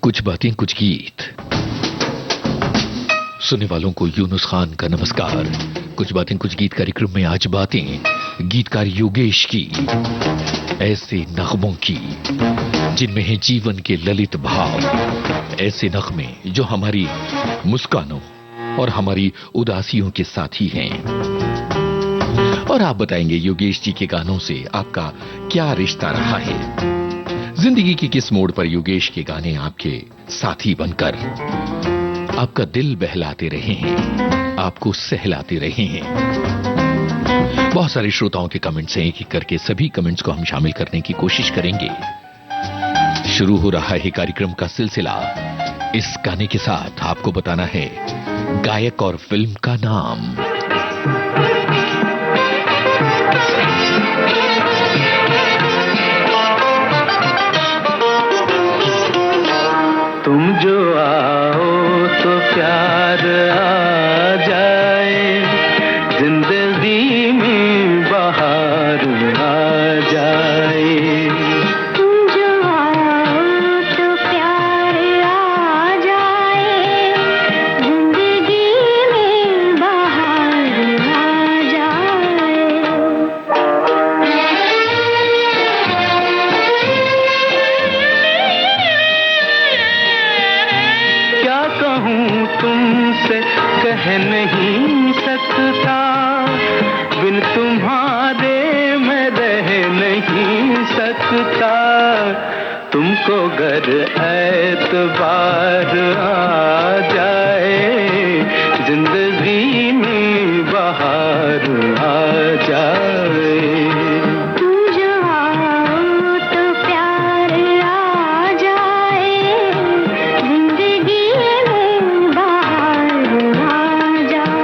कुछ बातें कुछ गीत। सुनने वालों को यूनुस खान का नमस्कार। कुछ बातें कुछ गीत कार्यक्रम में आज बातें गीतकार योगेश की, ऐसे नगमों की जिनमें है जीवन के ललित भाव, ऐसे नगमे जो हमारी मुस्कानों और हमारी उदासियों के साथी हैं। और आप बताएंगे योगेश जी के गानों से आपका क्या रिश्ता रहा है। जिंदगी की किस मोड़ पर योगेश के गाने आपके साथी बनकर आपका दिल बहलाते रहे हैं, आपको सहलाते रहे हैं। बहुत सारे श्रोताओं के कमेंट्स हैं, एक एक करके सभी कमेंट्स को हम शामिल करने की कोशिश करेंगे। शुरू हो रहा है कार्यक्रम का सिलसिला। इस गाने के साथ आपको बताना है गायक और फिल्म का नाम। तुम जो आओ तो प्यार आ जाए, जिंदगी में बहार आ जाए। तुम जो आओ तो प्यार आ जाए, जिंदगी में बहार आ जाए। क्या कहूँ तुमसे कह नहीं सकता, बिन तुम्हारे मैं रह नहीं सकता। तुमको गर एतबार आ जाए, जिंदगी में बहार आ जाए। तुम जो आओ तो प्यार आ जाए, जिंदगी में बहार आ जाए।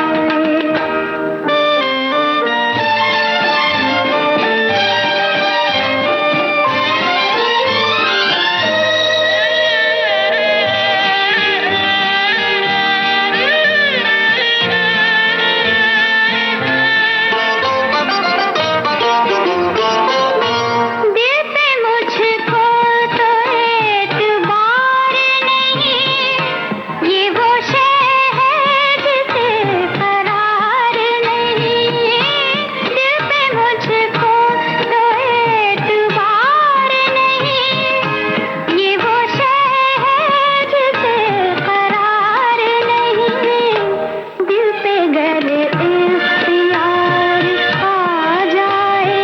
दिल पे मुझको तो एतबार नहीं, ये वो शय है जिसे करार नहीं। दिल पे मुझको तो एतबार नहीं, ये वो शय है जिसे करार नहीं। दिल पे गर इख्तियार आ जाए,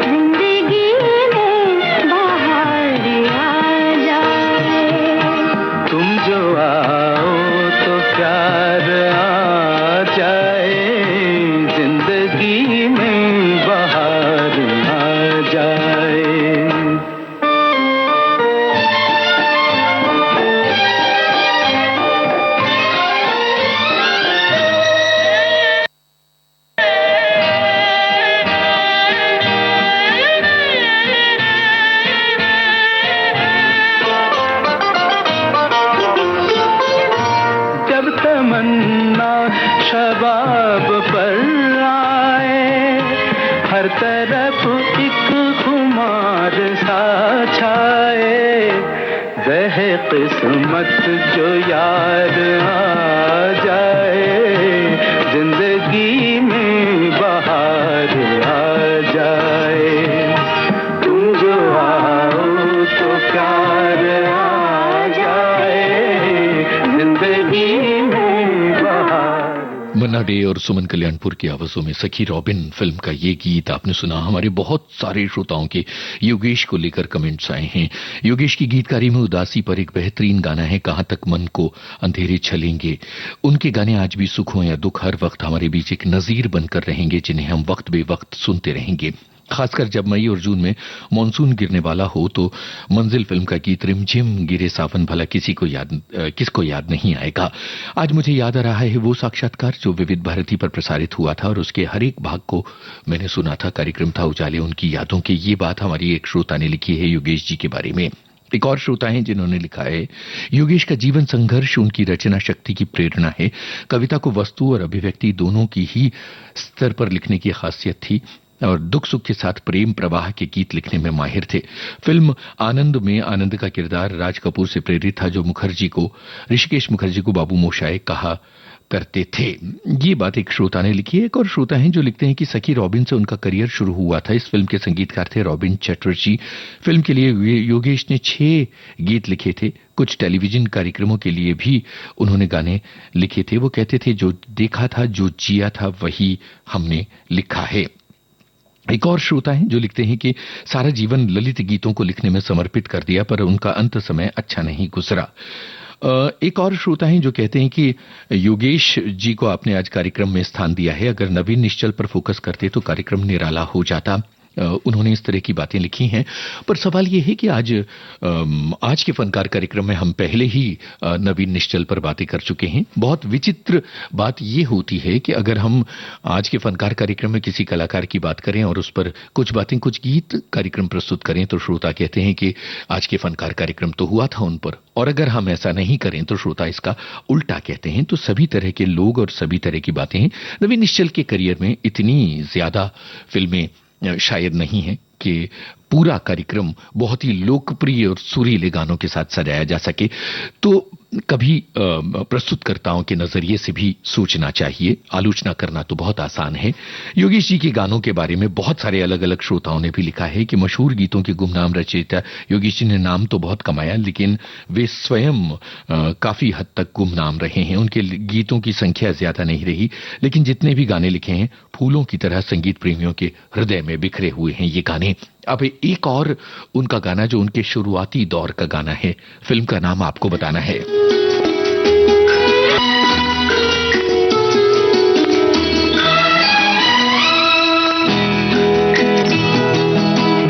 जिंदगी में बहार आ जाए। तुम जो आओ तो प्यार आ जाए, जिंदगी में बहार आ जाए। जब तमन्ना शबाब पर आए, हर तरफ एक खुमार सा छाए। वह किस्मत जो यार आ जाए, जिंदगी में बहार आ जाए। तुम जो आओ तो प्यार आ जाए, जिंदगी में बहार। मन्ना डे और सुमन कल्याणपुर की आवाजों में सखी रॉबिन फिल्म का ये गीत आपने सुना। हमारे बहुत सारे श्रोताओं के योगेश को लेकर कमेंट्स आए हैं। योगेश की गीतकारी में उदासी पर एक बेहतरीन गाना है, कहां तक मन को अंधेरे छलेंगे। उनके गाने आज भी सुख हो या दुख हर वक्त हमारे बीच एक नजीर बनकर रहेंगे, जिन्हें हम वक्त बेवक्त सुनते रहेंगे। खासकर जब मई और जून में मॉनसून गिरने वाला हो तो मंजिल फिल्म का गीत रिमझिम गिरे सावन भला किसको याद नहीं आएगा। आज मुझे याद आ रहा है वो साक्षात्कार जो विविध भारती पर प्रसारित हुआ था और उसके हर एक भाग को मैंने सुना था। कार्यक्रम था उजाले उनकी यादों की। ये बात हमारी एक श्रोता ने लिखी है योगेश जी के बारे में। एक और श्रोता हैं जिन्होंने लिखा है, योगेश का जीवन संघर्ष उनकी रचना शक्ति की प्रेरणा है। कविता को वस्तु और अभिव्यक्ति दोनों की ही स्तर पर लिखने की खासियत थी। और दुख सुख के साथ प्रेम प्रवाह के गीत लिखने में माहिर थे। फिल्म आनंद में आनंद का किरदार राज कपूर से प्रेरित था, जो ऋषिकेश मुखर्जी को बाबू मोशाय कहा करते थे। ये बात एक श्रोता ने लिखी है। एक और श्रोता हैं जो लिखते हैं कि सखी रॉबिन से उनका करियर शुरू हुआ था। इस फिल्म के संगीतकार थे रॉबिन चटर्जी। फिल्म के लिए योगेश ने 6 गीत लिखे थे। कुछ टेलीविजन कार्यक्रमों के लिए भी उन्होंने गाने लिखे थे। वो कहते थे, जो देखा था, जो जिया था, वही हमने लिखा है। एक और श्रोता हैं जो लिखते हैं कि सारा जीवन ललित गीतों को लिखने में समर्पित कर दिया, पर उनका अंत समय अच्छा नहीं गुजरा। एक और श्रोता हैं जो कहते हैं कि योगेश जी को आपने आज कार्यक्रम में स्थान दिया है, अगर नवीन निश्चल पर फोकस करते तो कार्यक्रम निराला हो जाता। उन्होंने इस तरह की बातें लिखी हैं। पर सवाल यह है कि आज के फनकार कार्यक्रम में हम पहले ही नवीन निश्चल पर बातें कर चुके हैं। बहुत विचित्र बात यह होती है कि अगर हम आज के फनकार कार्यक्रम में किसी कलाकार की बात करें और उस पर कुछ बातें, कुछ गीत कार्यक्रम प्रस्तुत करें, तो श्रोता कहते हैं कि आज के फनकार कार्यक्रम तो हुआ था उन पर। और अगर हम ऐसा नहीं करें तो श्रोता इसका उल्टा कहते हैं। तो सभी तरह के लोग और सभी तरह की बातें हैं। नवीन निश्चल के करियर में इतनी ज्यादा फिल्में शायद नहीं है कि पूरा कार्यक्रम बहुत ही लोकप्रिय और सुरीले गानों के साथ सजाया जा सके। तो कभी प्रस्तुतकर्ताओं के नजरिए से भी सोचना चाहिए। आलोचना करना तो बहुत आसान है। योगेश जी के गानों के बारे में बहुत सारे अलग अलग श्रोताओं ने भी लिखा है कि मशहूर गीतों के गुमनाम रचयिता योगेश जी ने नाम तो बहुत कमाया, लेकिन वे स्वयं काफी हद तक गुमनाम रहे हैं। उनके गीतों की संख्या ज्यादा नहीं रही, लेकिन जितने भी गाने लिखे हैं फूलों की तरह संगीत प्रेमियों के हृदय में बिखरे हुए हैं ये गाने। अब एक और उनका गाना जो उनके शुरुआती दौर का गाना है, फिल्म का नाम आपको बताना है।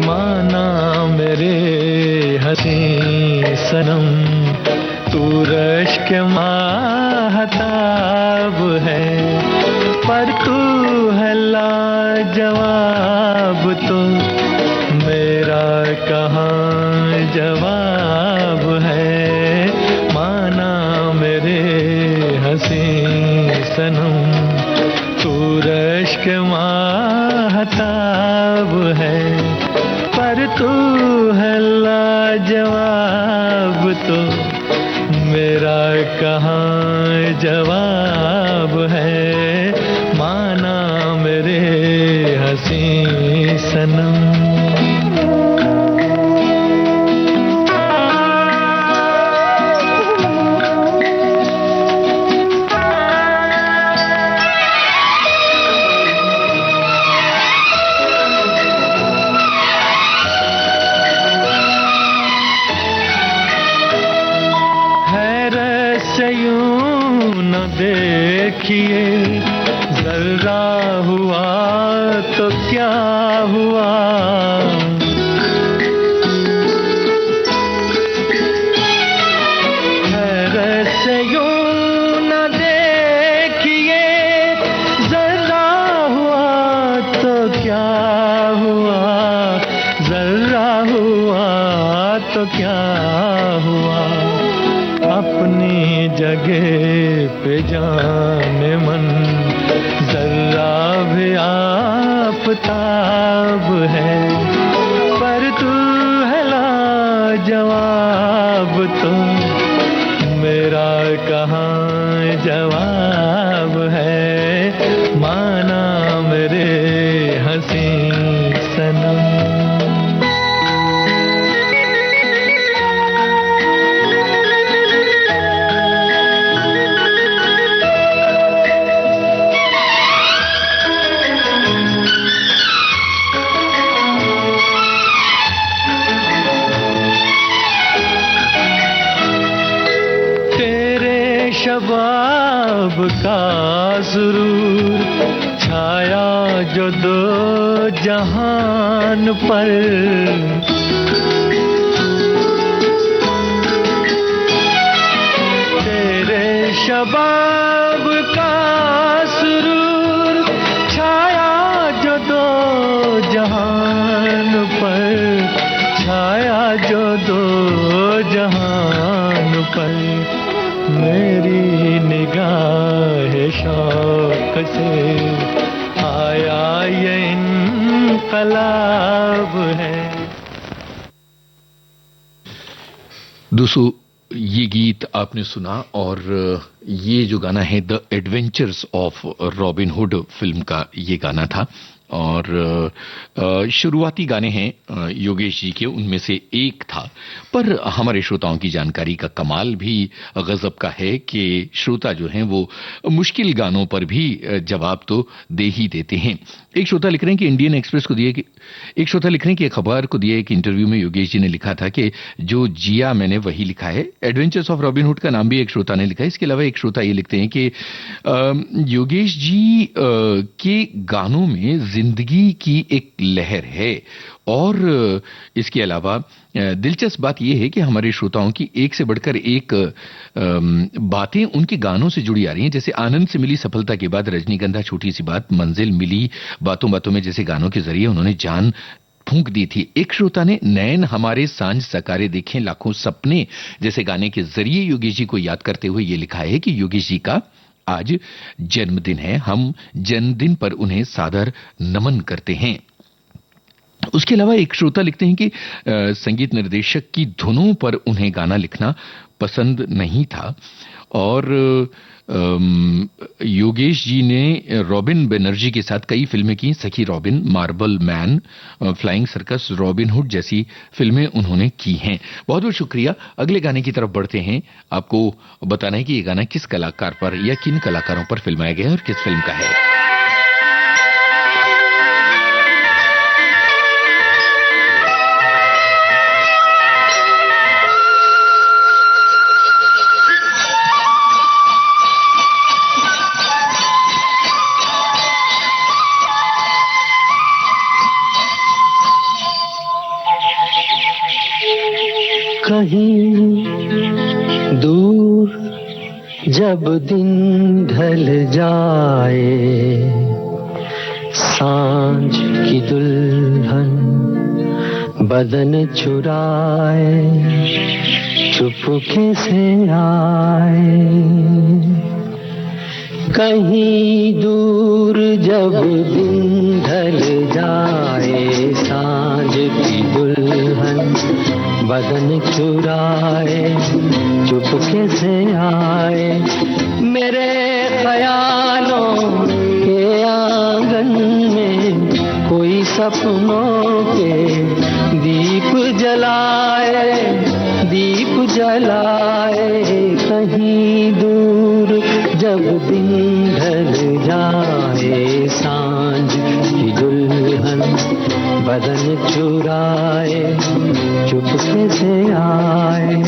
माना मेरे हसी सनम, तू रश्क माहताब है, पर तू है लाजवाब, तो मेरा कहाँ जवाब है। माना मेरे हसी सनम, तू रश्क माहताब है, पर तू है लाजवाब, तो मेरा कहाँ जवाब है। माना मेरे हसी सनम। देखिए जरा हुआ तो क्या हुआ, हैरत से यूं न देखिए जरा हुआ तो क्या हुआ, जरा हुआ तो क्या हुआ। अपनी जगह पे जाने मन जरा भी आफताब है, पर तू है लाजवाब, तो मेरा कहाँ जवाब है। माना मेरे हसी सनम। शबाब का सुरूर छाया जो दो जहान पर, तेरे शबाब का सुरूर छाया जो दो जहान पर, छाया जो दो जहान पर। मेरी निगाह शौक से आया ये इनकलाब है। दोस्तों, ये गीत आपने सुना और ये जो गाना है the adventures of robin hood film का ये गाना था। और शुरुआती गाने हैं योगेश जी के, उनमें से एक था। पर हमारे श्रोताओं की जानकारी का कमाल भी गजब का है कि श्रोता जो हैं वो मुश्किल गानों पर भी जवाब तो दे ही देते हैं। एक श्रोता लिख रहे हैं कि इंडियन एक्सप्रेस को दिए कि एक श्रोता लिख रहे हैं कि अखबार को दिए एक इंटरव्यू में योगेश जी ने लिखा था कि जो जिया मैंने वही लिखा है। एडवेंचर्स ऑफ रॉबिन हुड का नाम भी एक श्रोता ने लिखा है। इसके अलावा एक श्रोता ये लिखते हैं कि योगेश जी के गानों में जिंदगी की एक लहर है। और इसके अलावा दिलचस्प बात यह है कि हमारे श्रोताओं की एक से बढ़कर एक बातें उनके गानों से जुड़ी आ रही हैं। जैसे आनंद से मिली सफलता के बाद रजनीगंधा छोटी सी बात, मंजिल मिली बातों बातों में, जैसे गानों के जरिए उन्होंने जान फूंक दी थी। एक श्रोता ने नैन हमारे सांझ सकारे देखें लाखों सपने जैसे गाने के जरिए योगेश जी को याद करते हुए ये लिखा है कि योगेश जी का आज जन्मदिन है, हम जन्मदिन पर उन्हें सादर नमन करते हैं। उसके अलावा एक श्रोता लिखते हैं कि संगीत निर्देशक की धुनों पर उन्हें गाना लिखना पसंद नहीं था। और योगेश जी ने रॉबिन बनर्जी के साथ कई फिल्में की, सखी robin, marble man, flying circus, robin hood जैसी फिल्में उन्होंने की हैं। बहुत बहुत शुक्रिया। अगले गाने की तरफ बढ़ते हैं। आपको बताना है कि ये गाना किस कलाकार पर या किन कलाकारों पर फिल्माया गया है और किस फिल्म का है। कहीं दूर जब दिन ढल जाए, सांझ की दुल्हन बदन चुराए चुपके से आए। कहीं दूर जब दिन ढल जाए, सांझ की दुल्हन बदन चुराए चुपके से आए। मेरे ख्यालों के आंगन में कोई सपनों के दीप जलाए, दीप जलाए। कहीं दूर जब दिन ढल जाए, सांझ की दुल्हन बदन चुराए चुपके से आए।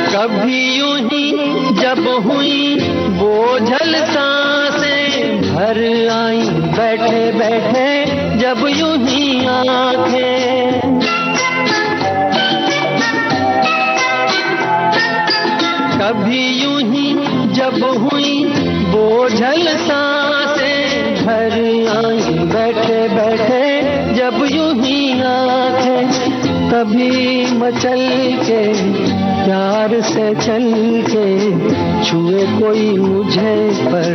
कभी यूं ही जब हुई बोझल सांसें भर आई बैठे बैठे, जब यूं ही आंखें। कभी यूं ही जब हुई बोझल सांसें भर आई बैठे बैठे, जब यूं ही आंखें। तभी मचल के प्यार से चल के छुए कोई मुझे पर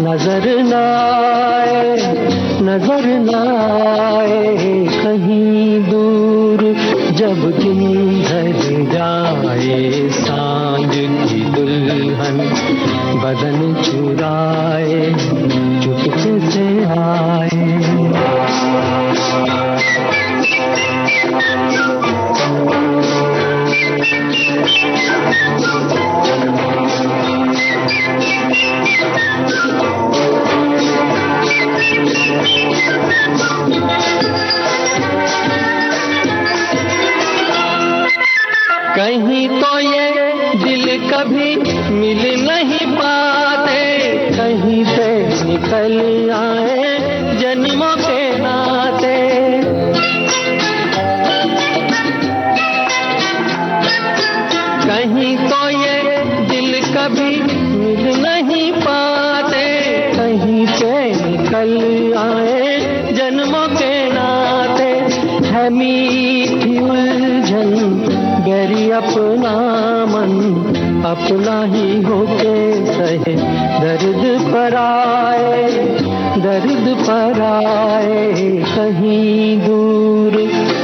नजर न आए, नजर न आए। कहीं दूर जब दिन ढल जाए, सांझ की दुल्हन बदन चुराए चुपके से आए। कहीं तो ये दिल कभी मिल नहीं पाते, कहीं से निकल आए जन्मों के नाते। कहीं तो ये दिल कभी मिल नहीं पाते, है मीठी उलझन, गहरी अपना मन अपना ही होके सहे, दर्द पर आए कहीं दूर,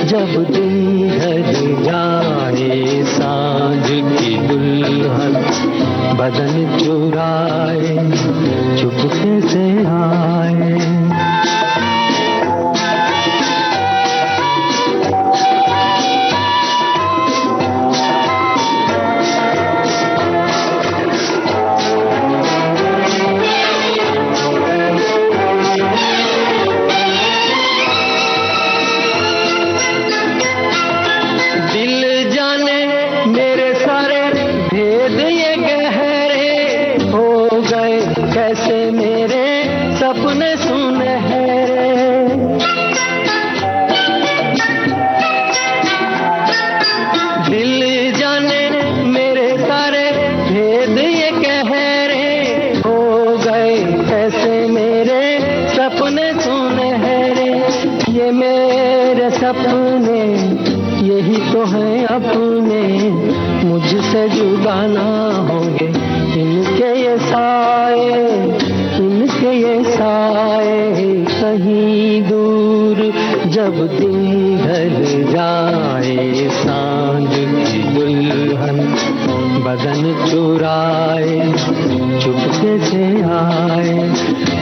जब दिन ढल जाए सांझ की दुल्हन बदन चुराए चुपके से आए। कैसे मेरे सपने सुनहरे, दिल जाने मेरे सारे भेद ये कह रहे हो गए, कैसे मेरे सपने सुनहरे। ये मेरे सपने यही तो हैं अपने, मुझसे जुदा ना होंगे इनके ये साए, इनके ये साए कहीं दूर, जब दिन ढल जाए सांझ की दुल्हन बदन चुराए चुपके से आए।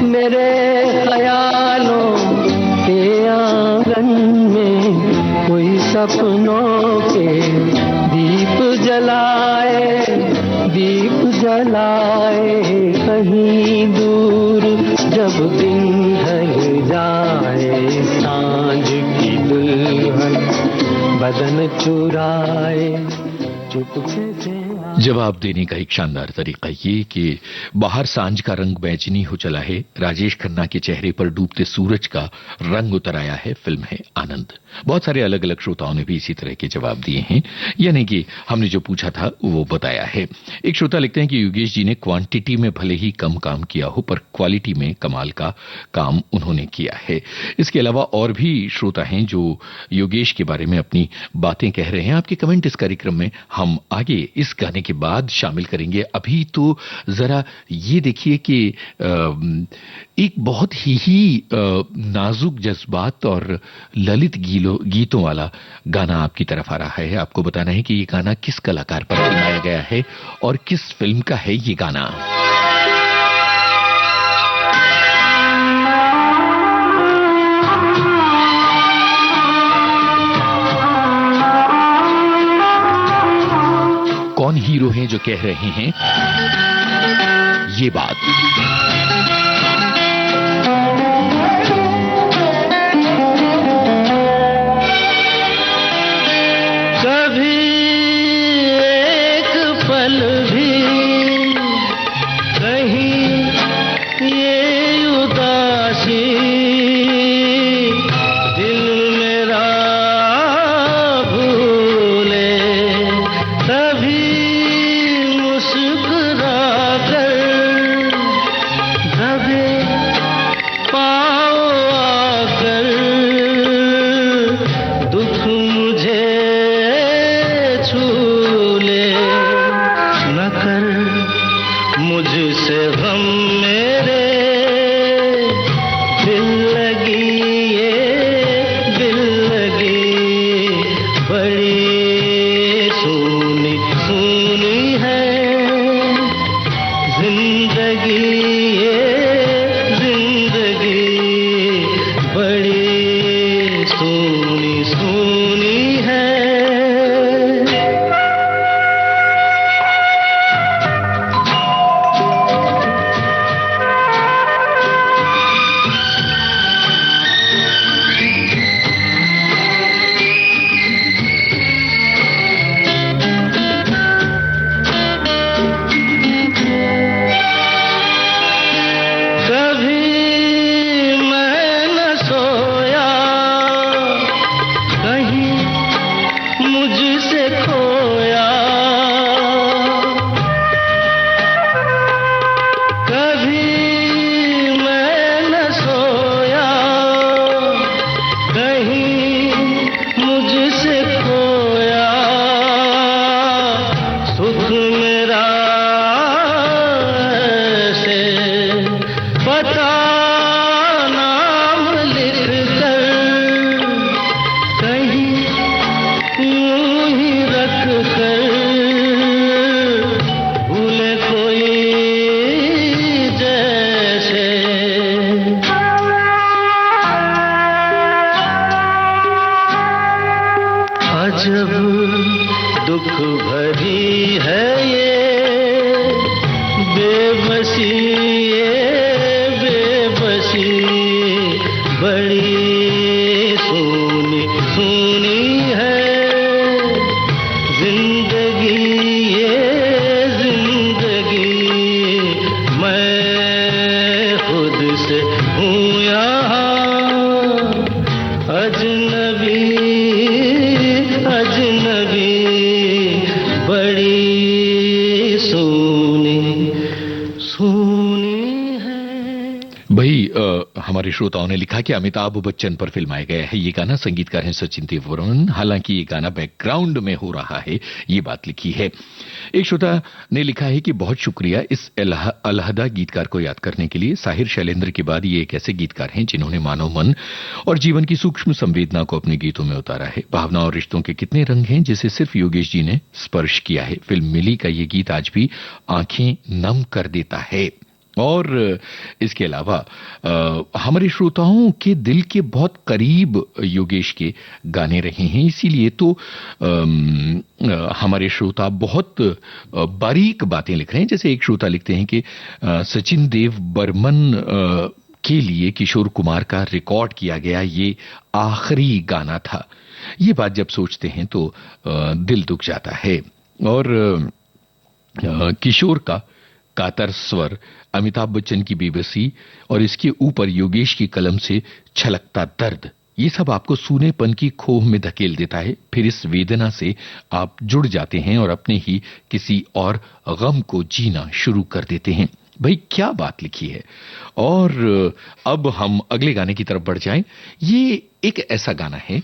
मेरे ख्यालों के आंगन में कोई सपनों के दीप जलाए कहीं दूर, जब दिन ढल जाए सांझ की दुल्हन बदन चुराए चुपके से। जवाब देने का एक शानदार तरीका ये कि बाहर सांझ का रंग बैंगनी हो चला है, राजेश खन्ना के चेहरे पर डूबते सूरज का रंग उतर आया है, फिल्म है आनंद। बहुत सारे अलग अलग श्रोताओं ने भी इसी तरह के जवाब दिए हैं, यानी कि हमने जो पूछा था वो बताया है। एक श्रोता लिखते हैं कि योगेश जी ने क्वांटिटी में भले ही कम काम किया हो पर क्वालिटी में कमाल का काम उन्होंने किया है। इसके अलावा और भी श्रोता हैं जो योगेश के बारे में अपनी बातें कह रहे हैं। आपके कमेंट इस कार्यक्रम में हम आगे इस गाने के बाद शामिल करेंगे। अभी तो जरा ये देखिए कि एक बहुत ही नाजुक जज्बात और ललित गीतों वाला गाना आपकी तरफ आ रहा है। आपको बताना है कि ये गाना किस कलाकार पर फिल्माया गया है और किस फिल्म का है ये गाना। कौन हीरो हैं जो कह रहे हैं ये बात? कभी एक पल भी कहीं ये उदासी दिल मेरा भूले, कभी मुझसे गम मेरे दिल लगी बड़ी सुनी सुनी है जिंदगी, बड़ी सुनी सुनी है। कहीं दुख भरी है ये बेबसी, ये बेबसी बड़ी सोनी सोनी है जिंदगी, ये जिंदगी मैं खुद से हूँ यहाँ अजनबी, अजनबी बड़ी सोनी सोनी है। भाई हमारे श्रोताओं ने लिखा कि अमिताभ बच्चन पर फिल्माया गया है ये गाना, संगीतकार हैं सचिन देवबर्मन, हालांकि ये गाना बैकग्राउंड में हो रहा है, ये बात लिखी है। एक श्रोता ने लिखा है कि बहुत शुक्रिया इस अलहदा गीतकार को याद करने के लिए। साहिर शैलेंद्र के बाद ये एक ऐसे गीतकार हैं जिन्होंने मानव मन और जीवन की सूक्ष्म संवेदना को अपने गीतों में उतारा है। भावना और रिश्तों के कितने रंग हैं जिसे सिर्फ योगेश जी ने स्पर्श किया है। फिल्म मिली का ये गीत आज भी आंखें नम कर देता है। और इसके अलावा हमारे श्रोताओं के दिल के बहुत करीब योगेश के गाने रहे हैं, इसीलिए तो हमारे श्रोता बहुत बारीक बातें लिख रहे हैं। जैसे एक श्रोता लिखते हैं कि सचिन देव बर्मन के लिए किशोर कुमार का रिकॉर्ड किया गया ये आखिरी गाना था। ये बात जब सोचते हैं तो दिल दुख जाता है। और किशोर का कातर स्वर, अमिताभ बच्चन की बेबसी और इसके ऊपर योगेश की कलम से छलकता दर्द, ये सब आपको सूनेपन की खोह में धकेल देता है। फिर इस वेदना से आप जुड़ जाते हैं और अपने ही किसी और गम को जीना शुरू कर देते हैं। भाई क्या बात लिखी है। और अब हम अगले गाने की तरफ बढ़ जाएं। ये एक ऐसा गाना है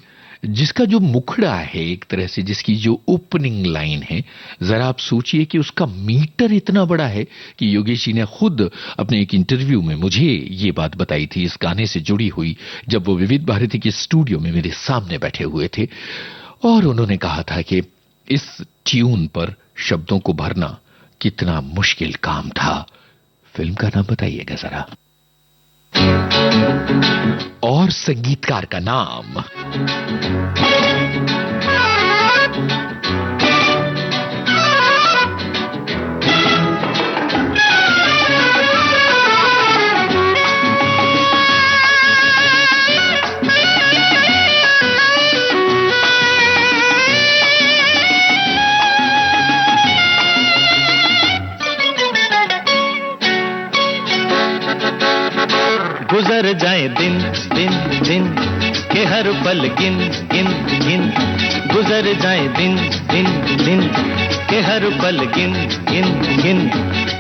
जिसका जो मुखड़ा है, एक तरह से जिसकी जो ओपनिंग लाइन है, जरा आप सोचिए कि उसका मीटर इतना बड़ा है कि योगेश जी ने खुद अपने एक इंटरव्यू में मुझे ये बात बताई थी इस गाने से जुड़ी हुई, जब वो विविध भारती के स्टूडियो में मेरे सामने बैठे हुए थे। और उन्होंने कहा था कि इस ट्यून पर शब्दों को भरना कितना मुश्किल काम था। फिल्म का नाम बताइएगा जरा, और संगीतकार का नाम। गुजर जाए दिन दिन दिन के हर पल गिन गिन गिन, गुजर जाए दिन दिन दिन के हर पल गिन गिन गिन,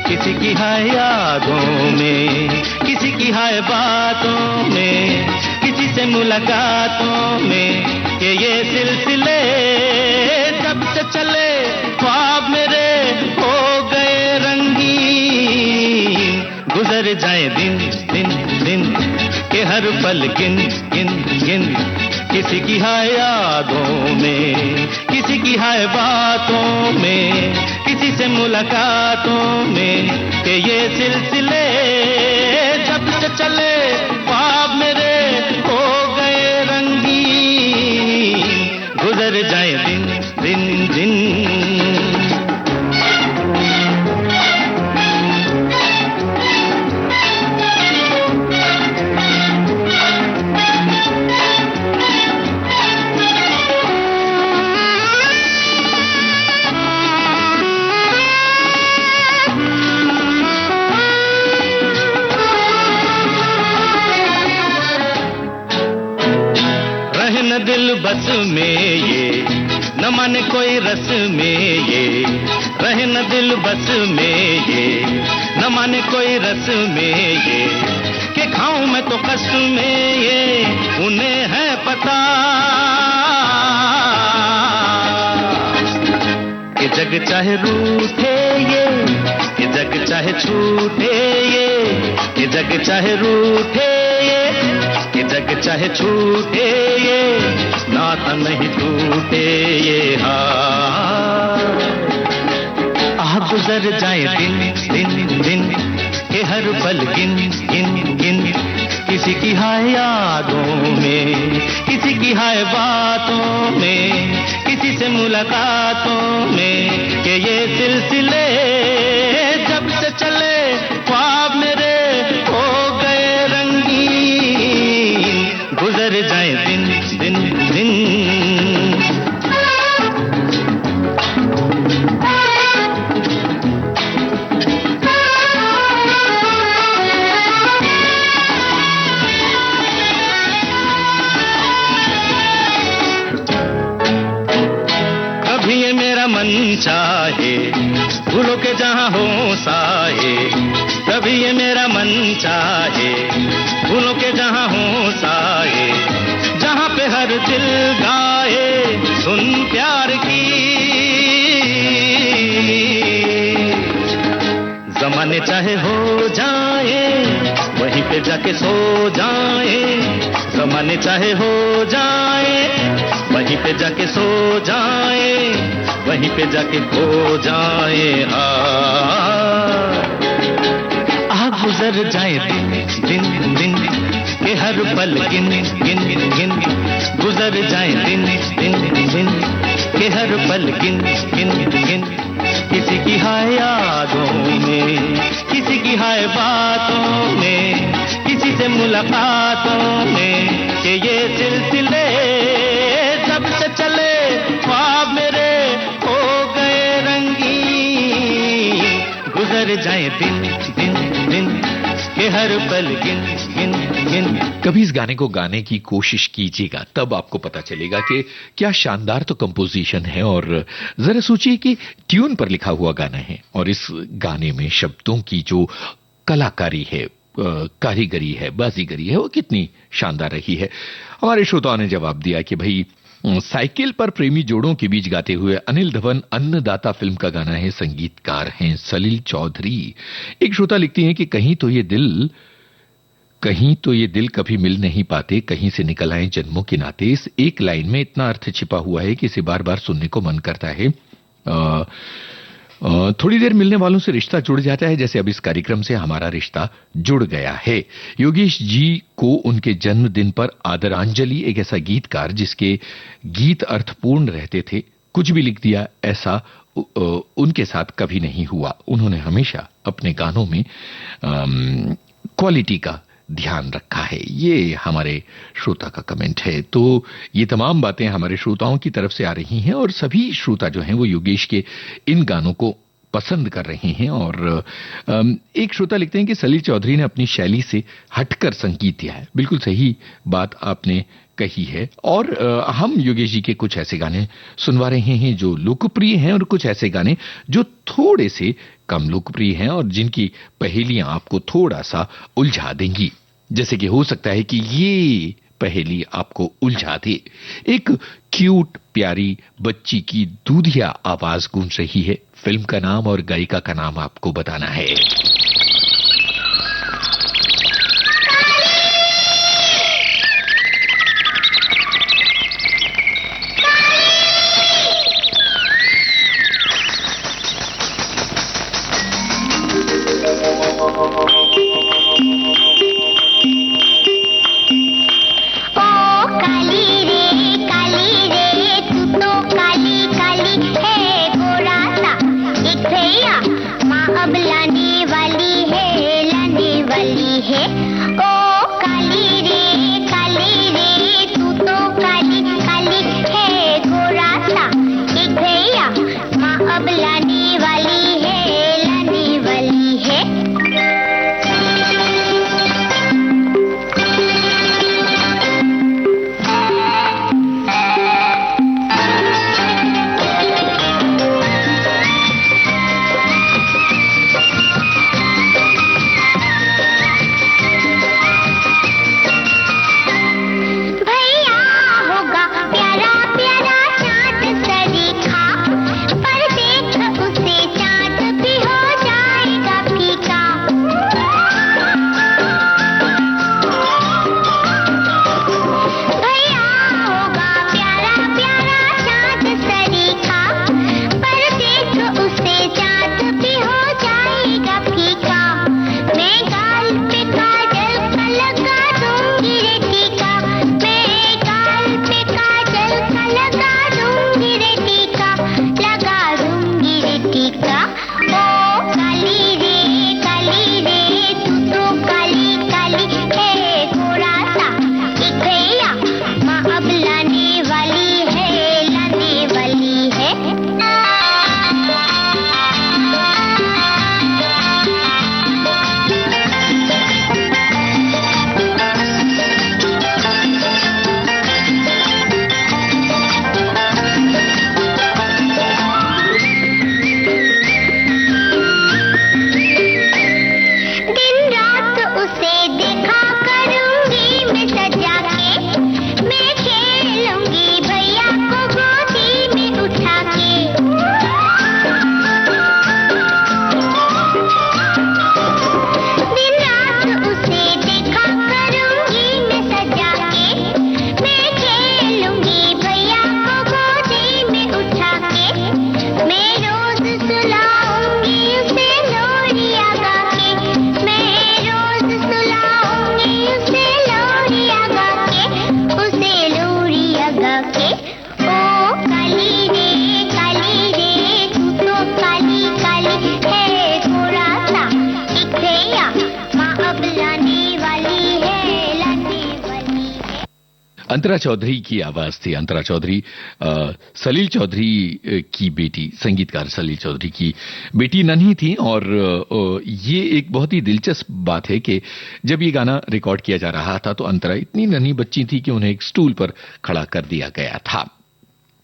किसी की हाय यादों में, किसी की हाय बातों में, किसी से मुलाकातों में, कि ये सिलसिले जब से चले ख्वाब मेरे हो गए रंगीन। गुजर जाए दिन दिन दिन के हर पल गिन गिन गिन, किसी की हाय यादों में, किसी की हाय बातों में, किसी से मुलाकातों में, कि ये सिलसिले जब से चले ख्वाब मेरे हो गए रंगीन। गुजर जाए दिन दिन दिन। दिल बस में ये न माने कोई रस में ये, रहे न दिल बस में ये न माने कोई रस में ये, कि खाऊं मैं तो कष्ट में ये उन्हें है पता, कि जग चाहे रूठे ये, कि जग चाहे छूटे ये, कि जग चाहे रूठे ये, कि जग चाहे छूटे ये, नाता नहीं टूटे ये हाथ। आह गुजर जाए दिन दिन दिन के हर पल गिन गिन गिन, किसी की हाय यादों में, किसी की हाय बातों में, किसी से मुलाकातों में कि ये सिलसिले जब से चले ख्वाब मेरे हो गए रंगीन, गुजर जाए दिन दिन दिन। मन चाहे भूलो के जहां हो साए, कभी ये मेरा मन चाहे भूलो के जहां हो साए, जहां पे हर दिल गाए सुन प्यार की। जमाने चाहे हो जाए वहीं पे जाके सो जाए, जमाने चाहे हो जाए वहीं पे जाके सो जाए, वहीं पे जाके खो जाए। गुजर जाए दिन दिन दिन के हर पल गिन गिन गिन, गुजर जाए दिन दिन दिन के हर पल गिन गिन गिन। किसी की हाय यादों में, किसी की हाय बातों में, किसी से मुलाकातों में कि ये सिलसिले जब से चले ख्वाब मेरे हो गए रंगीन, गुजर जाए दिन दिन दिन के हर पल गिन गिन गिन। कभी इस गाने को गाने की कोशिश कीजिएगा, तब आपको पता चलेगा कि क्या शानदार तो कंपोजिशन है। और जरा सोचिए कि ट्यून पर लिखा हुआ गाना है और इस गाने में शब्दों की जो कलाकारी है, कारीगरी है, बाजीगरी है, वो कितनी शानदार रही है। हमारे श्रोताओं ने जवाब दिया कि भाई साइकिल पर प्रेमी जोड़ों के बीच गाते हुए अनिल धवन अन्नदाता फिल्म का गाना है, संगीतकार हैं सलील चौधरी। एक श्रोता लिखती हैं कि कहीं तो ये दिल कभी मिल नहीं पाते, कहीं से निकल आए जन्मों के नाते। इस एक लाइन में इतना अर्थ छिपा हुआ है कि इसे बार बार सुनने को मन करता है। थोड़ी देर मिलने वालों से रिश्ता जुड़ जाता है, जैसे अब इस कार्यक्रम से हमारा रिश्ता जुड़ गया है। योगेश जी को उनके जन्मदिन पर आदरांजलि, एक ऐसा गीतकार जिसके गीत अर्थपूर्ण रहते थे, कुछ भी लिख दिया ऐसा उनके साथ कभी नहीं हुआ। उन्होंने हमेशा अपने गानों में क्वालिटी का ध्यान रखा है। ये हमारे श्रोता का कमेंट है। तो ये तमाम बातें हमारे श्रोताओं की तरफ से आ रही हैं और सभी श्रोता जो हैं वो योगेश के इन गानों को पसंद कर रहे हैं। और एक श्रोता लिखते हैं कि सलील चौधरी ने अपनी शैली से हटकर संगीत दिया है। बिल्कुल सही बात आपने कही है। और हम योगेश जी के कुछ ऐसे गाने सुनवा रहे हैं जो लोकप्रिय हैं और कुछ ऐसे गाने जो थोड़े से कम लोकप्रिय हैं और जिनकी पहेलियां आपको थोड़ा सा उलझा देंगी। जैसे कि हो सकता है कि ये पहेली आपको उलझा दे। एक क्यूट प्यारी बच्ची की दूधिया आवाज गूंज रही है। फिल्म का नाम और गायिका का नाम आपको बताना है। अब लाने वाली अंतरा चौधरी की आवाज थी। अंतरा चौधरी सलील चौधरी की बेटी, संगीतकार सलील चौधरी की बेटी नन्ही थी। और ये एक बहुत ही दिलचस्प बात है कि जब ये गाना रिकॉर्ड किया जा रहा था तो अंतरा इतनी नन्ही बच्ची थी कि उन्हें एक स्टूल पर खड़ा कर दिया गया था।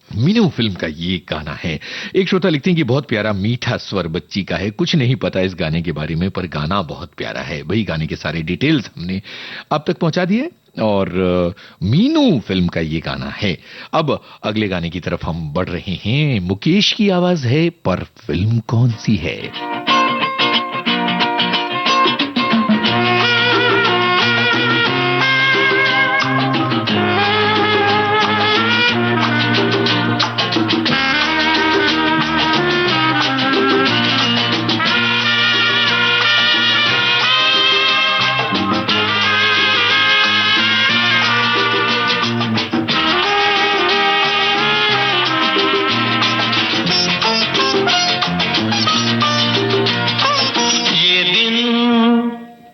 मीनू फिल्म का ये गाना है। एक श्रोता लिखते हैं कि बहुत प्यारा मीठा स्वर बच्ची का है। कुछ नहीं पता इस गाने के बारे में, पर गाना बहुत प्यारा है। वही गाने के सारे डिटेल्स हमने आप तक पहुंचा दिए और मीनू फिल्म का ये गाना है। अब अगले गाने की तरफ हम बढ़ रहे हैं। मुकेश की आवाज है, पर फिल्म कौन सी है?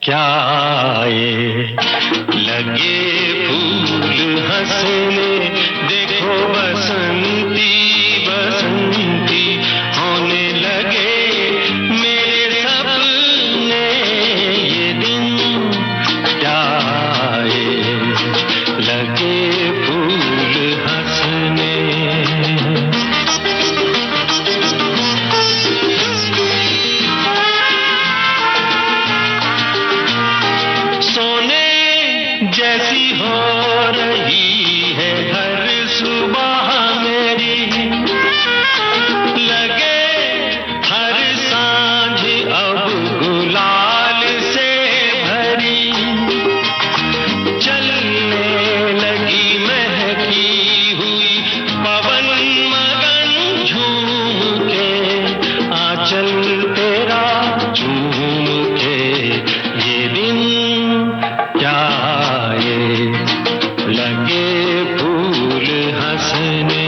क्या आए लगे फूल हंसने, देखो बसंती बसंती होने लगे मेरे सपने। ये दिन क्या आए लगे फूल हंसने। जैसी हो रही है हर सुबह मेरी, लगे हर सांझ अब गुलाल से भरी। चलने लगी महकी हुई पवन मगन झूम के, आंचल तेरा झूम के। ये दिन क्या लगे फूल हंसने।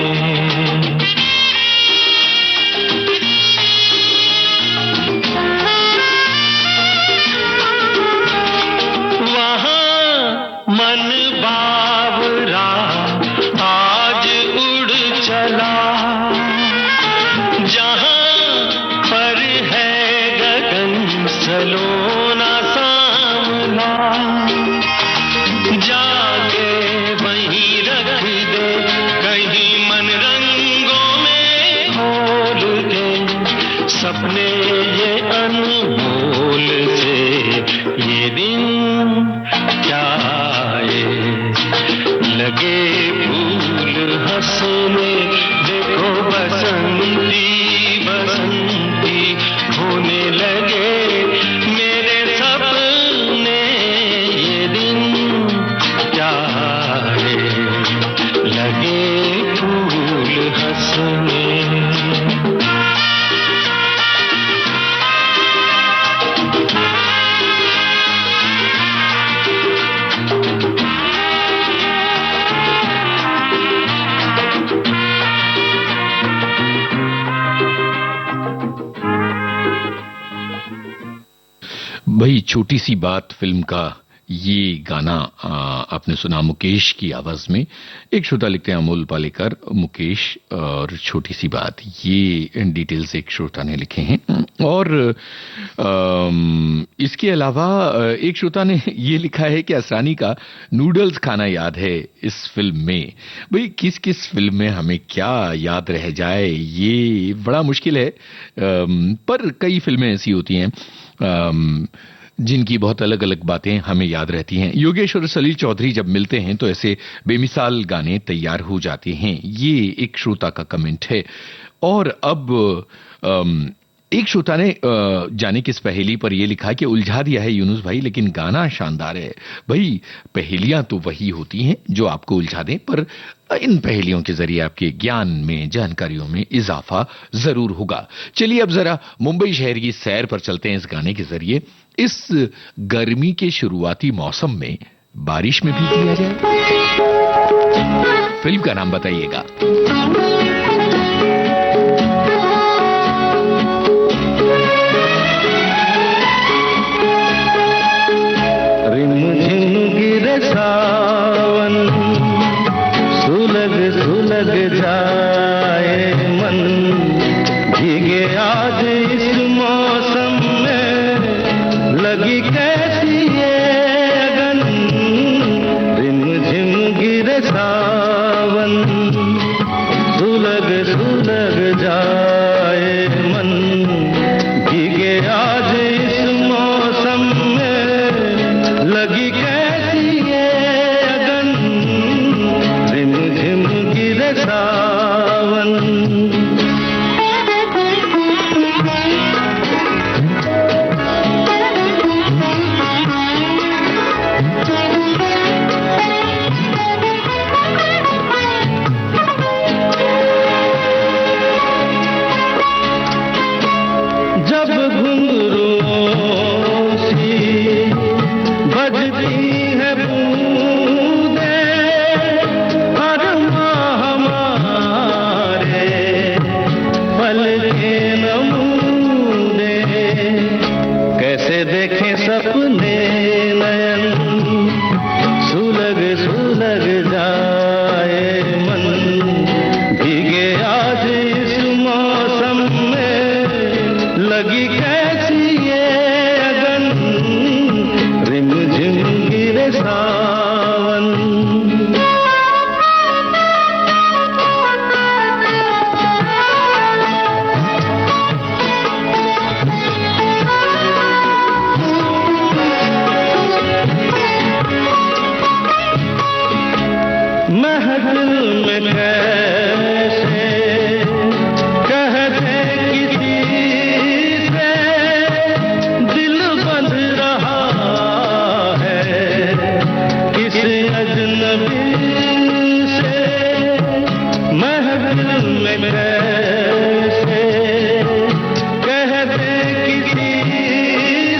वहाँ मन बावरा आज उड़ चला, जहाँ पर है गगन सलोना सामना। जाके वहीं रख दे कहीं मन रंगों में खोल के, सपने ये अनमोल से। ये दिन क्या आए लगे फूल हंसने, देखो बसंती बसंती होने लगे मेरे सपने। ये दिन लगे फूल हंसने। भाई छोटी सी बात फिल्म का ये गाना आपने सुना मुकेश की आवाज में। एक श्रोता लिखते हैं अमोल पालेकर, मुकेश और छोटी सी बात, ये डिटेल्स एक श्रोता ने लिखे हैं। और इसके अलावा एक श्रोता ने ये लिखा है कि असरानी का नूडल्स खाना याद है इस फिल्म में। भाई किस किस फिल्म में हमें क्या याद रह जाए ये बड़ा मुश्किल है, पर कई फिल्में ऐसी होती हैं जिनकी बहुत अलग अलग बातें हमें याद रहती हैं। योगेश और सलील चौधरी जब मिलते हैं तो ऐसे बेमिसाल गाने तैयार हो जाते हैं। ये एक श्रोता का कमेंट है। और अब एक श्रोता ने जाने किस पहेली पर यह लिखा कि उलझा दिया है यूनुस भाई, लेकिन गाना शानदार है। भाई पहेलियां तो वही होती हैं जो आपको उलझा दें, पर इन पहेलियों के जरिए आपके ज्ञान में, जानकारियों में इजाफा जरूर होगा। चलिए अब जरा मुंबई शहर की सैर पर चलते हैं इस गाने के जरिए। इस गर्मी के शुरुआती मौसम में बारिश में भीग लिया जाए। फिल्म का नाम बताइएगा। रिमझिम गिरे सावन जाए मन, भीगे आज इस मौसम में, लगी कैसी ये अगन, रिम झिम गिरे सावन, सुलग सुलग जाए मन, भीगे आज इस मौसम में, लगी कैसी ये अगन, रिम झिम गिरे सावन। जब घुंघरूओं सी बजती है बूंदें, अरमां हमारे पल के नमूने, कैसे देखें सपने नयन, सुलग सुलग जाए मन, भीगे आज इस मौसम में, लगी कैसी ये अगन, रिम झिम गिरे सावन। महफिल में कैसे कहते किसी से, दिल बंध रहा है किस अजनबी से, महफिल में कैसे कहते किसी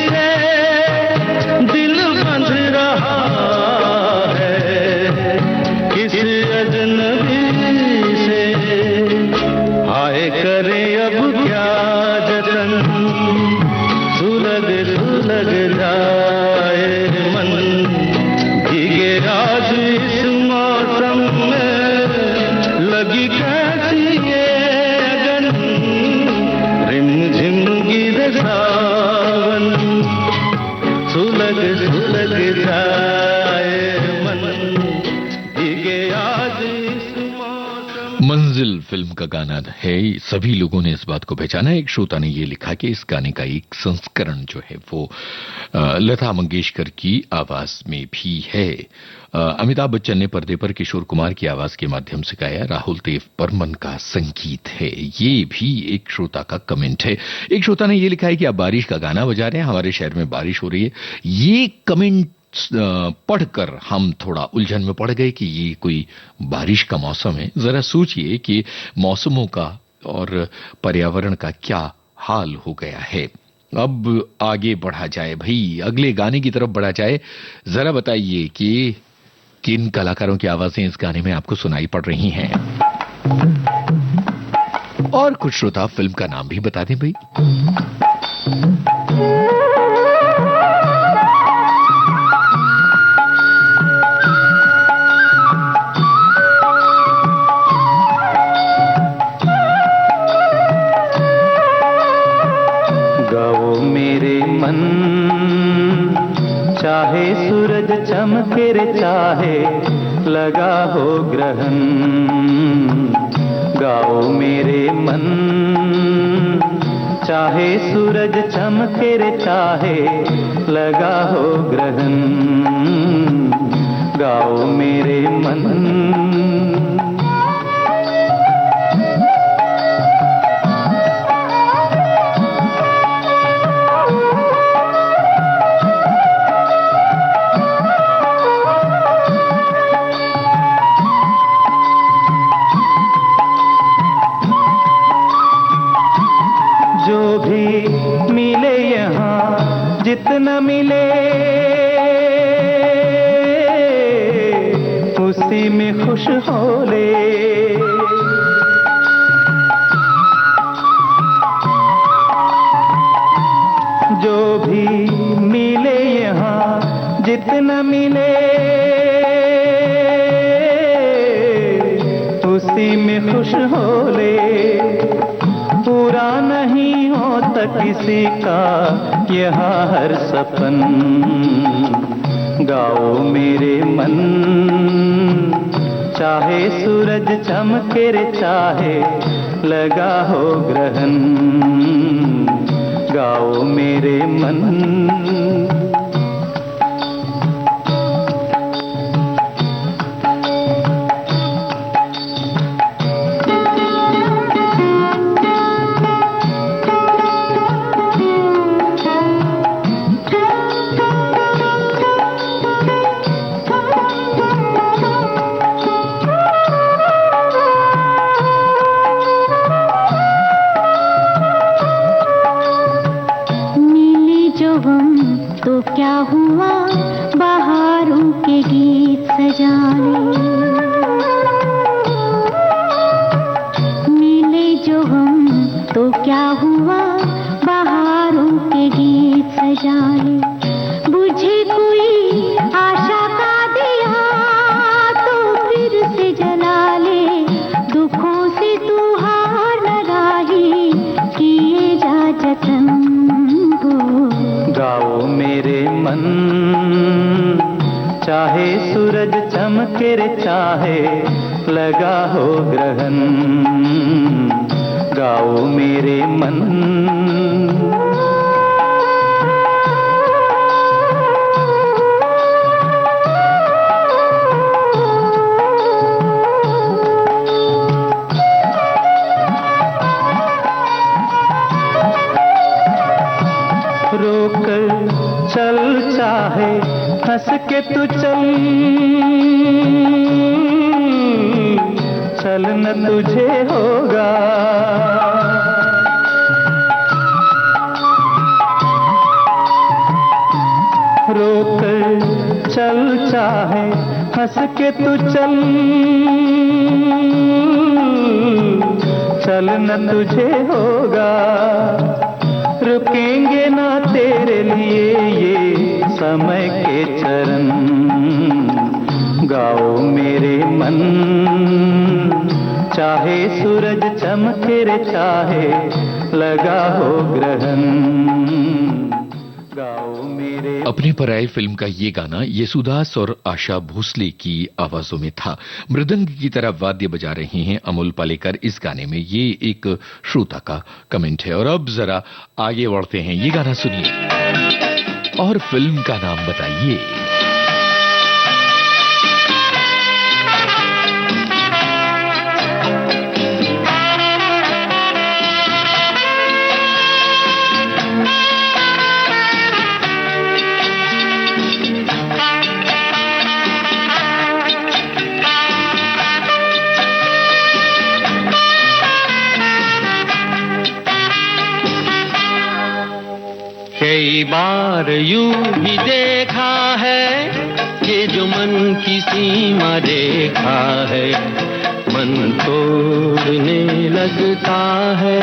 से, दिल बंध रहा है किस अजनबी से, हाय करे अब क्या जतन, सुलग सुलग जाए मन, भीगे आज इस मौसम में, लगी कैसी ये अगन, रिम झिम गिरे सावन, सुलग सुलग जाए मन, भीगे आज इस मौसम। मंजिल फिल्म का गाना है। सभी लोगों ने इस बात को पहचाना। एक श्रोता ने ये लिखा कि इस गाने का एक संस्करण जो है वो लता मंगेशकर की आवाज में भी है। अमिताभ बच्चन ने पर्दे पर किशोर कुमार की आवाज के माध्यम से गाया। राहुल देव बर्मन का संगीत है। ये भी एक श्रोता का कमेंट है। एक श्रोता ने ये लिखा है कि आप बारिश का गाना बजा रहे हैं, हमारे शहर में बारिश हो रही है। ये कमेंट पढ़कर हम थोड़ा उलझन में पड़ गए कि ये कोई बारिश का मौसम है। जरा सोचिए कि मौसमों का और पर्यावरण का क्या हाल हो गया है। अब आगे बढ़ा जाए भाई, अगले गाने की तरफ बढ़ा जाए। जरा बताइए कि किन कलाकारों की आवाजें इस गाने में आपको सुनाई पड़ रही हैं, और कुछ श्रोता फिल्म का नाम भी बता दें भाई। चाहे सूरज चमके रे चाहे लगा हो ग्रहण, गाओ मेरे मन। चाहे सूरज चमके रे चाहे लगा हो ग्रहण, गाओ मेरे मन। जितना मिले उसी में खुश हो ले। जो भी मिले यहाँ जितना मिले उसी में खुश खुश हो ले। पूरा नहीं होता किसी का यहाँ हर सपन, गाओ मेरे मन। चाहे सूरज चमके रे चाहे लगा हो ग्रहण, गाओ मेरे मन। तो क्या हुआ बहारों के गीत सजाने, मिले जो हम तो क्या हुआ बहारों के गीत सजाने। बुझे कोई आशा का दिया तो फिर से जला ले, दुखों से तू हार न राही किए जा जतन। गाओ मेरे मन, चाहे सूरज चमके रे चाहे लगा हो ग्रहण, गाओ मेरे मन। रोकर चल चाहे हंस के तू चल, चलना तुझे होगा। रोकर चल चाहे हंस के तू चल, चलना तुझे होगा। रुकेंगे ना तेरे लिए ये समय के चरण, गाओ मेरे मन। चाहे सूरज चमके रे चाहे लगा हो ग्रहण, गाओ मेरे। अपने पराये फिल्म का ये गाना येसुदास और आशा भोसले की आवाजों में था। मृदंग की तरह वाद्य बजा रहे हैं अमोल पालेकर इस गाने में। ये एक श्रोता का कमेंट है। और अब जरा आगे बढ़ते हैं, ये गाना सुनिए और फिल्म का नाम बताइए। कई बार यूं भी देखा है ये जो मन की सीमा रेखा है, मन तोड़ने लगता है।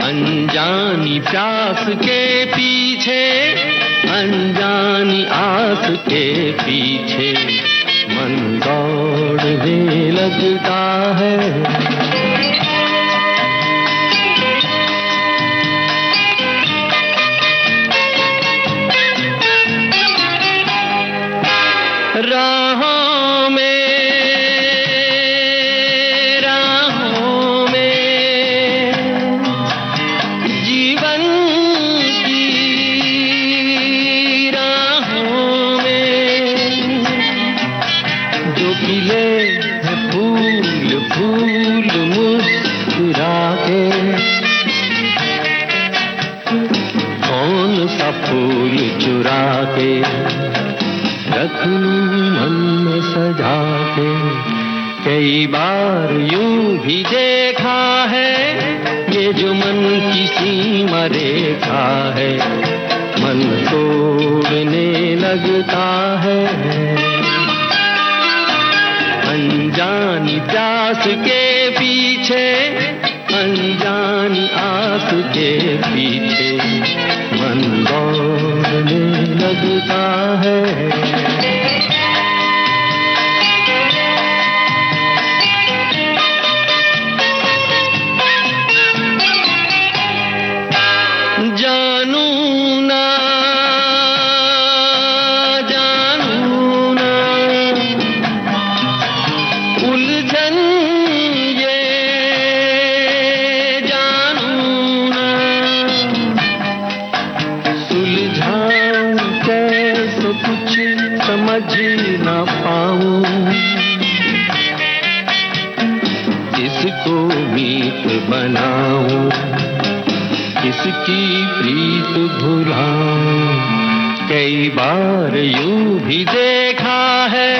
अनजानी प्यास के पीछे, अनजानी आस के पीछे मन दौड़ने लगता है। राहों में जीवन की राहों में जो खिले हैं फूल फूल मुस्कुरा के, कौन सा फूल चुरा के रख लूं मन में सजा के। कई बार यूं भी देखा है ये जो मन की सीमा रेखा है, मन तोड़ने लगता है। अनजानी प्यास के पीछे, अनजानी आस के पीछे मन दौड़ने लगता है। किसको मीत बनाऊं, किसकी प्रीत भुलाऊं। कई बार यूं भी देखा है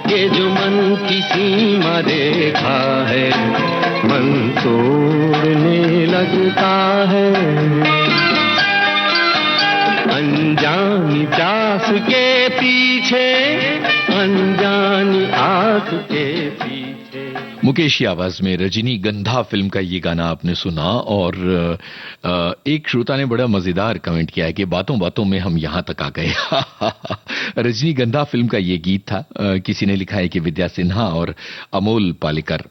कि जो मन की सीमा रेखा है, मन तोड़ने लगता है। अनजानी प्यास के पीछे, अनजानी आस के पीछे। मुकेश की आवाज में रजनीगंधा फिल्म का ये गाना आपने सुना। और एक श्रोता ने बड़ा मजेदार कमेंट किया है कि बातों बातों में हम यहां तक आ गए। रजनीगंधा फिल्म का ये गीत था। किसी ने लिखा है कि विद्या सिन्हा और अमोल पालेकर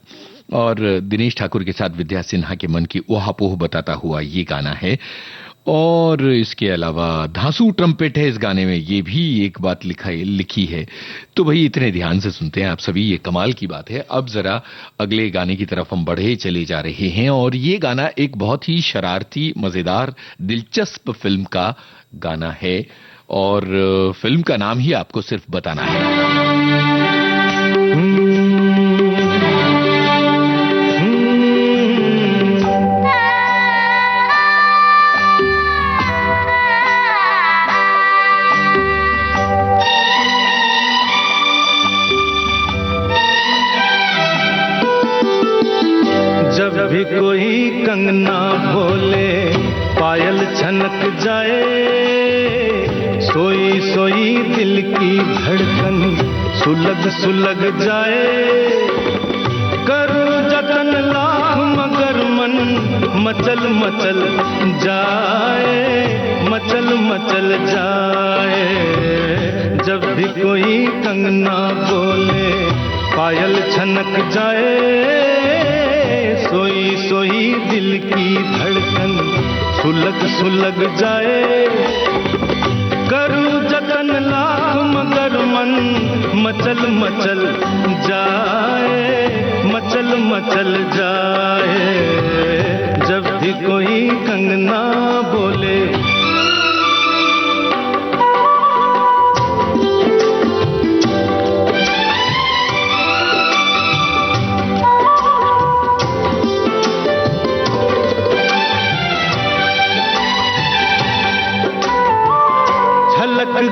और दिनेश ठाकुर के साथ विद्या सिन्हा के मन की ऊहापोह बताता हुआ ये गाना है। और इसके अलावा धांसू ट्रम्पेट है इस गाने में, ये भी एक बात लिखी है। तो भाई इतने ध्यान से सुनते हैं आप सभी, ये कमाल की बात है। अब जरा अगले गाने की तरफ हम बढ़े चले जा रहे हैं। और ये गाना एक बहुत ही शरारती, मजेदार, दिलचस्प फिल्म का गाना है। और फिल्म का नाम ही आपको सिर्फ बताना है। जब भी कोई कंगना बोले, पायल छनक जाए, सोई सोई दिल की धड़कन सुलग सुलग जाए। करूं जतन लाख मगर मन मचल मचल जाए, मचल मचल जाए। जब भी कोई कंगना बोले, पायल छनक जाए, सोई सोई दिल की धड़कन सुलग सुलग जाए। करूं जतन लाख मगर मन मचल मचल जाए, मचल मचल जाए। जब भी कोई कंगना बोले।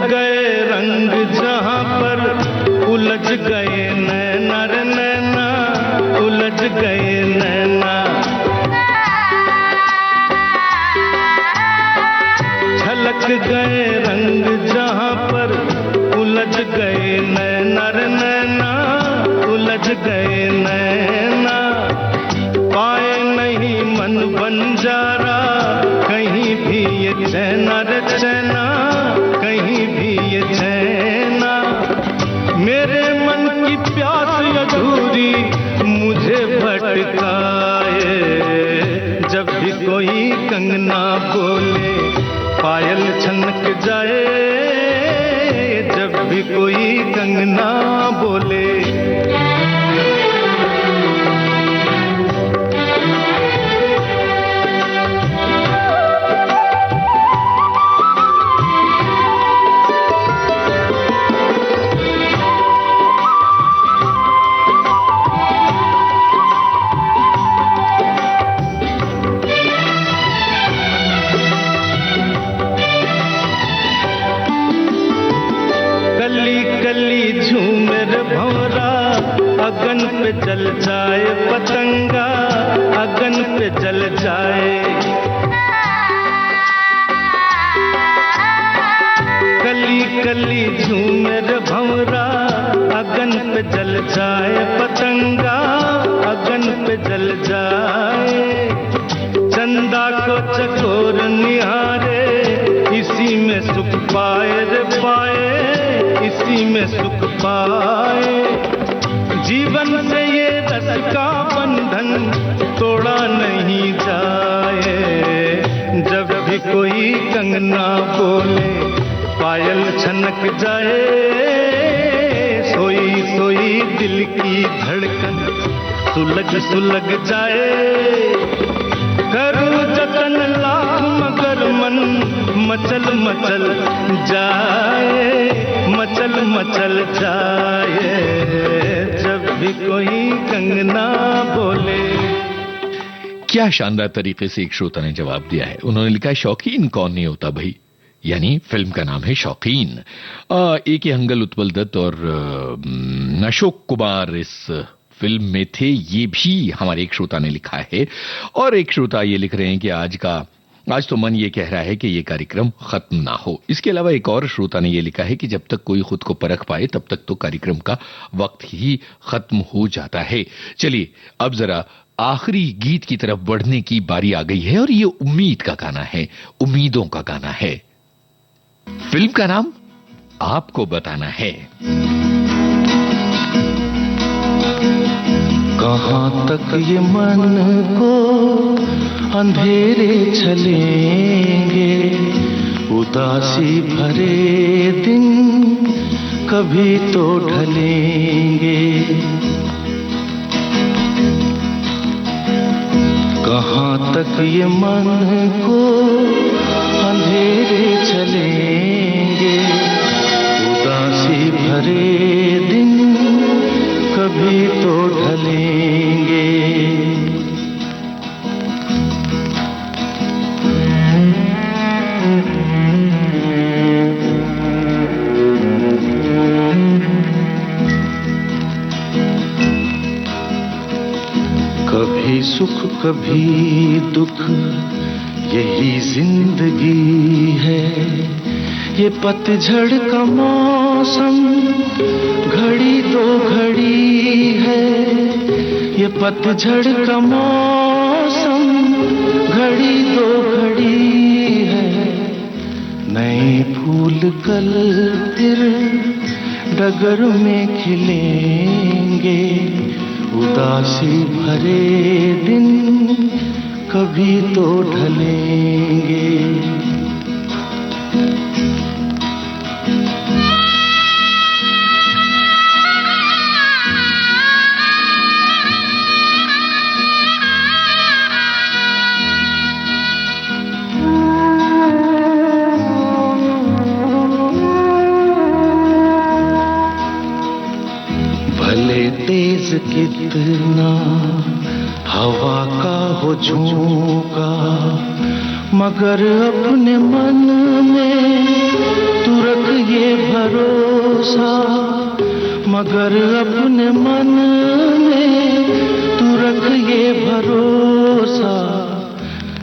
गए रंग जहां पर उलझ गए नैना रे नैना, उलझ गए नैना। छलक गए रंग जहां पर उलझ गए नैना रे नैना, उलझ गए नैना। पाए नहीं मन बंजारा कहीं भी ये चैना रे चैना, कहीं भी ये चैना। मेरे मन की प्यास अधूरी मुझे भटकाए। जब भी कोई कंगना बोले, पायल छनक जाए। जब भी कोई कंगना बोले। अगन पे जल जाए पतंगा, अगन पे जल जाए। कली कली झूमे रे भंवरा, अगन पे जल जाए पतंगा, अगन पे जल जाए। चंदा को चकोर निहारे, इसी में सुख पाए रे पाए, इसी में सुख पाए। जीवन से ये रस का बंधन तोड़ा नहीं जाए। जब भी कोई कंगना बोले, पायल छनक जाए। सोई सोई दिल की धड़कन सुलग सुलग जाए। करूं जतन लाख मगर मन मचल मचल जाए, मचल मचल जाए। जब भी कोई कंगना बोले। क्या शानदार तरीके से एक श्रोता ने जवाब दिया है। उन्होंने लिखा है शौकीन कौन नहीं होता भाई, यानी फिल्म का नाम है शौकीन। एक ही हंगल उत्पल दत्त और अशोक कुमार इस फिल्म में थे, ये भी हमारे एक श्रोता ने लिखा है। और एक श्रोता ये लिख रहे हैं कि आज तो मन ये कह रहा है कि ये कार्यक्रम खत्म ना हो। इसके अलावा एक और श्रोता ने ये लिखा है कि जब तक कोई खुद को परख पाए तब तक तो कार्यक्रम का वक्त ही खत्म हो जाता है। चलिए अब जरा आखिरी गीत की तरफ बढ़ने की बारी आ गई है और ये उम्मीद का गाना है, उम्मीदों का गाना है। फिल्म का नाम आपको बताना है। कहाँ तक ये मन को अंधेरे चलेंगे, उदासी भरे दिन कभी तो ढलेंगे। कहाँ तक ये मन को अंधेरे चलेंगे, उदासी भरे दिन कभी तो ढलेंगे। कभी सुख कभी दुख यही जिंदगी है, ये पतझड़ का मौसम घड़ी दो घड़ी है, ये पतझड़ का मौसम घड़ी दो घड़ी है। नए फूल कल फिर डगर में खिलेंगे, उदासी भरे दिन कभी तो ढलेंगे। भले तेज कितना हवा का हो झोंका, मगर अपने मन में तू रख ये भरोसा, मगर अपने मन में तू रख ये भरोसा,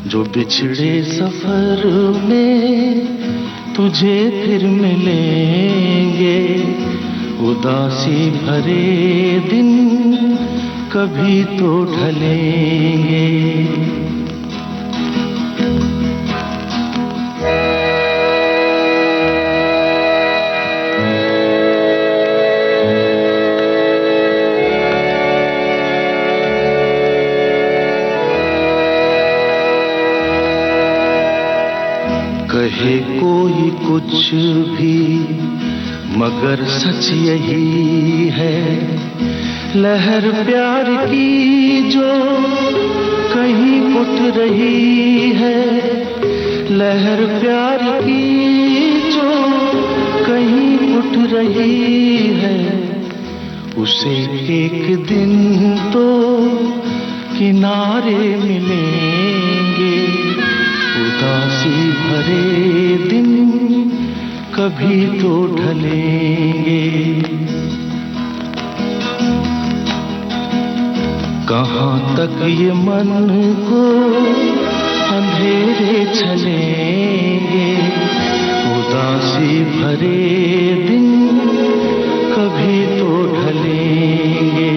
जो बिछड़े सफर में तुझे फिर मिलेंगे, उदासी भरे दिन कभी तो ढलेंगे। कहे कोई कुछ भी मगर सच यही है, लहर प्यार की जो कहीं उठ रही है, लहर प्यार की जो कहीं उठ रही है, उसे एक दिन तो किनारे मिलेंगे, उदासी भरे दिन कभी तो ढलेंगे। कहाँ तक ये मन को अंधेरे चलेंगे, उदासी भरे दिन कभी तो ढलेंगे।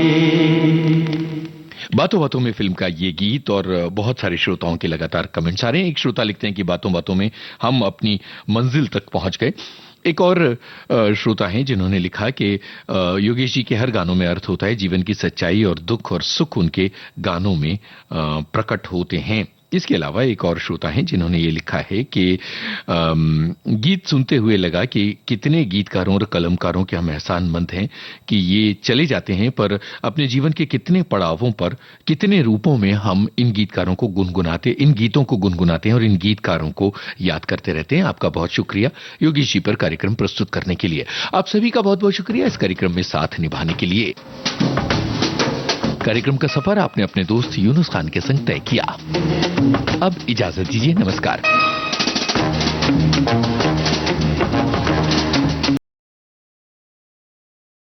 बातों बातों में फिल्म का ये गीत और बहुत सारे श्रोताओं के लगातार कमेंट्स आ रहे हैं। एक श्रोता लिखते हैं कि बातों बातों में हम अपनी मंजिल तक पहुंच गए। एक और श्रोता हैं जिन्होंने लिखा कि योगेश जी के हर गानों में अर्थ होता है, जीवन की सच्चाई और दुख और सुख उनके गानों में प्रकट होते हैं। इसके अलावा एक और श्रोता हैं जिन्होंने ये लिखा है कि गीत सुनते हुए लगा कि कितने गीतकारों और कलमकारों के हम एहसानमंद हैं कि ये चले जाते हैं, पर अपने जीवन के कितने पड़ावों पर कितने रूपों में हम इन गीतकारों को गुनगुनाते, इन गीतों को गुनगुनाते हैं और इन गीतकारों को याद करते रहते हैं। आपका बहुत शुक्रिया योगेश जी पर कार्यक्रम प्रस्तुत करने के लिए। आप सभी का बहुत बहुत शुक्रिया इस कार्यक्रम में साथ निभाने के लिए। कार्यक्रम का सफर आपने अपने दोस्त यूनुस खान के संग तय किया। अब इजाजत दीजिए, नमस्कार।